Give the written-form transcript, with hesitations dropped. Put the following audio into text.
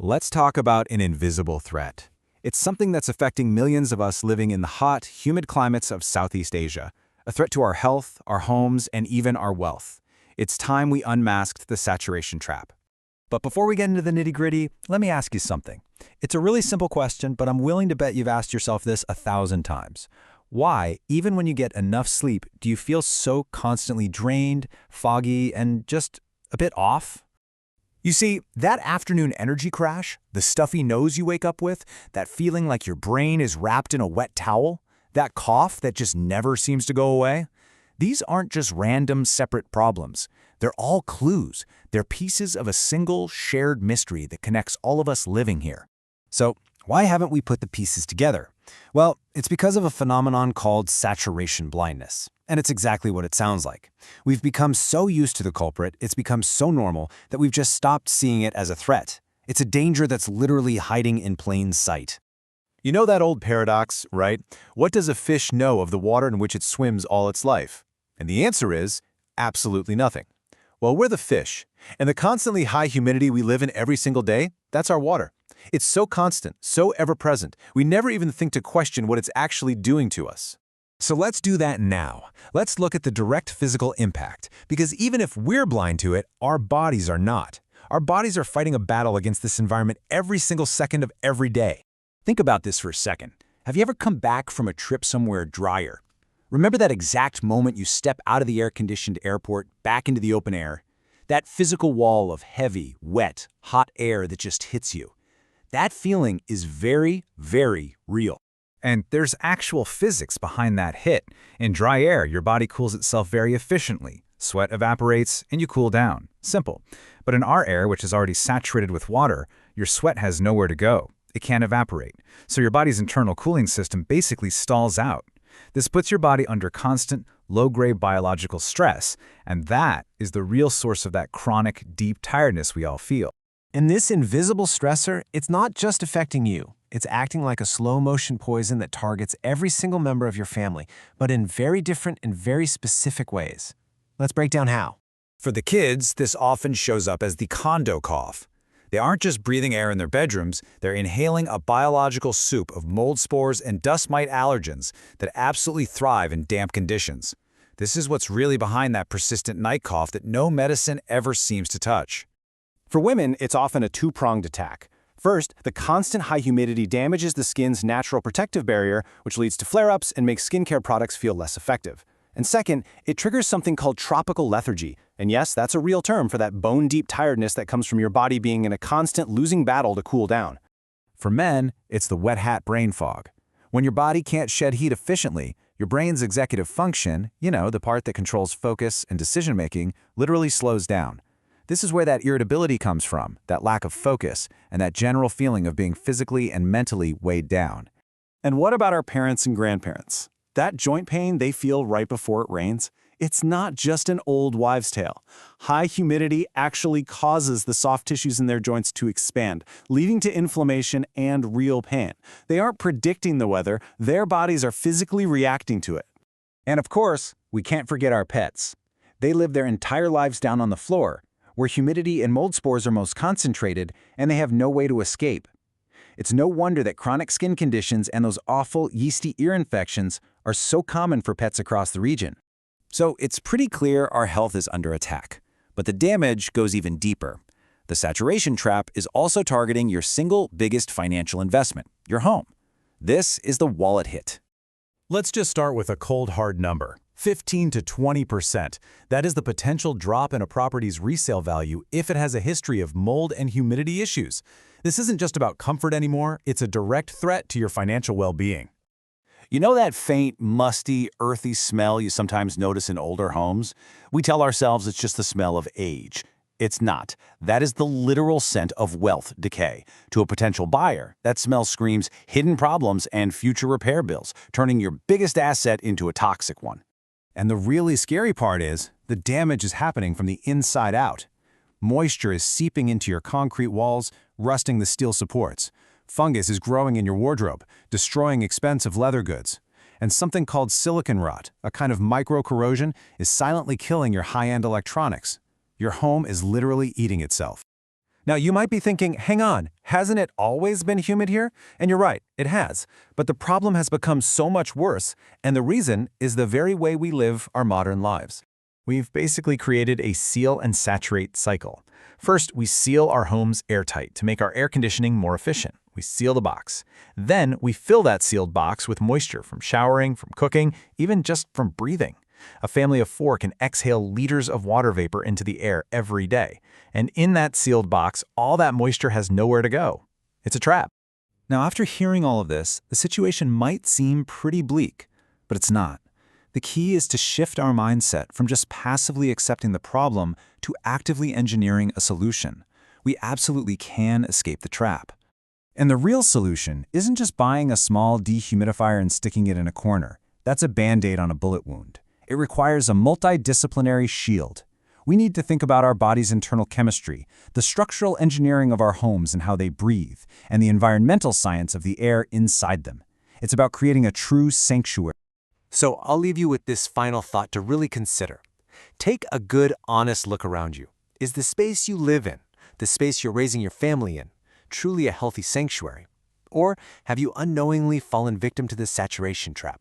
Let's talk about an invisible threat. It's something that's affecting millions of us living in the hot, humid climates of Southeast Asia, a threat to our health, our homes, and even our wealth. It's time we unmasked the saturation trap. But before we get into the nitty-gritty, let me ask you something. It's a really simple question, but I'm willing to bet you've asked yourself this 1,000 times. Why, even when you get enough sleep, do you feel so constantly drained, foggy, and just a bit off? You see, that afternoon energy crash, the stuffy nose you wake up with, that feeling like your brain is wrapped in a wet towel, that cough that just never seems to go away, these aren't just random separate problems. They're all clues. They're pieces of a single shared mystery that connects all of us living here. So, why haven't we put the pieces together? Well, it's because of a phenomenon called saturation blindness. And it's exactly what it sounds like. We've become so used to the culprit, it's become so normal, that we've just stopped seeing it as a threat. It's a danger that's literally hiding in plain sight. You know that old paradox, right? What does a fish know of the water in which it swims all its life? And the answer is absolutely nothing. Well, we're the fish, and the constantly high humidity we live in every single day, that's our water. It's so constant, so ever-present, we never even think to question what it's actually doing to us. So let's do that now. Let's look at the direct physical impact, because even if we're blind to it, our bodies are not. Our bodies are fighting a battle against this environment every single second of every day. Think about this for a second. Have you ever come back from a trip somewhere drier? Remember that exact moment you step out of the air-conditioned airport back into the open air? That physical wall of heavy, wet, hot air that just hits you. That feeling is very, very real. And there's actual physics behind that hit. In dry air, your body cools itself very efficiently. Sweat evaporates, and you cool down. Simple. But in our air, which is already saturated with water, your sweat has nowhere to go. It can't evaporate. So your body's internal cooling system basically stalls out. This puts your body under constant, low-grade biological stress, and that is the real source of that chronic, deep tiredness we all feel. And this invisible stressor, it's not just affecting you. It's acting like a slow-motion poison that targets every single member of your family, but in very different and very specific ways. Let's break down how. For the kids, this often shows up as the condo cough. They aren't just breathing air in their bedrooms, they're inhaling a biological soup of mold spores and dust mite allergens that absolutely thrive in damp conditions. This is what's really behind that persistent night cough that no medicine ever seems to touch. For women, it's often a two-pronged attack. First, the constant high humidity damages the skin's natural protective barrier, which leads to flare-ups and makes skincare products feel less effective. And second, it triggers something called tropical lethargy. And yes, that's a real term for that bone-deep tiredness that comes from your body being in a constant losing battle to cool down. For men, it's the wet hat brain fog. When your body can't shed heat efficiently, your brain's executive function, the part that controls focus and decision-making, literally slows down. This is where that irritability comes from, that lack of focus, and that general feeling of being physically and mentally weighed down. And what about our parents and grandparents? That joint pain they feel right before it rains? It's not just an old wives' tale. High humidity actually causes the soft tissues in their joints to expand, leading to inflammation and real pain. They aren't predicting the weather, their bodies are physically reacting to it. And of course, we can't forget our pets. They live their entire lives down on the floor, where humidity and mold spores are most concentrated, and they have no way to escape. It's no wonder that chronic skin conditions and those awful yeasty ear infections are so common for pets across the region. So it's pretty clear our health is under attack. But the damage goes even deeper. The saturation trap is also targeting your single biggest financial investment, your home. This is the wallet hit. Let's just start with a cold, hard number. 15 to 20%. That is the potential drop in a property's resale value if it has a history of mold and humidity issues. This isn't just about comfort anymore, it's a direct threat to your financial well-being. You know that faint, musty, earthy smell you sometimes notice in older homes? We tell ourselves it's just the smell of age. It's not. That is the literal scent of wealth decay. To a potential buyer, that smell screams hidden problems and future repair bills, turning your biggest asset into a toxic one. And the really scary part is, the damage is happening from the inside out. Moisture is seeping into your concrete walls, rusting the steel supports. Fungus is growing in your wardrobe, destroying expensive leather goods. And something called silicon rot, a kind of micro-corrosion, is silently killing your high-end electronics. Your home is literally eating itself. Now, you might be thinking, hang on, Hasn't it always been humid here? And you're right, it has. But the problem has become so much worse, and the reason is the very way we live our modern lives. We've basically created a seal and saturate cycle. First, we seal our homes airtight to make our air conditioning more efficient. We seal the box. Then, we fill that sealed box with moisture from showering, from cooking, even just from breathing. A family of 4 can exhale liters of water vapor into the air every day. And in that sealed box, all that moisture has nowhere to go. It's a trap. Now, after hearing all of this, the situation might seem pretty bleak, but it's not. The key is to shift our mindset from just passively accepting the problem to actively engineering a solution. We absolutely can escape the trap. And the real solution isn't just buying a small dehumidifier and sticking it in a corner. That's a Band-Aid on a bullet wound. It requires a multidisciplinary shield. We need to think about our body's internal chemistry, the structural engineering of our homes and how they breathe, and the environmental science of the air inside them. It's about creating a true sanctuary. So I'll leave you with this final thought to really consider. Take a good, honest look around you. Is the space you live in, the space you're raising your family in, truly a healthy sanctuary? Or have you unknowingly fallen victim to the saturation trap?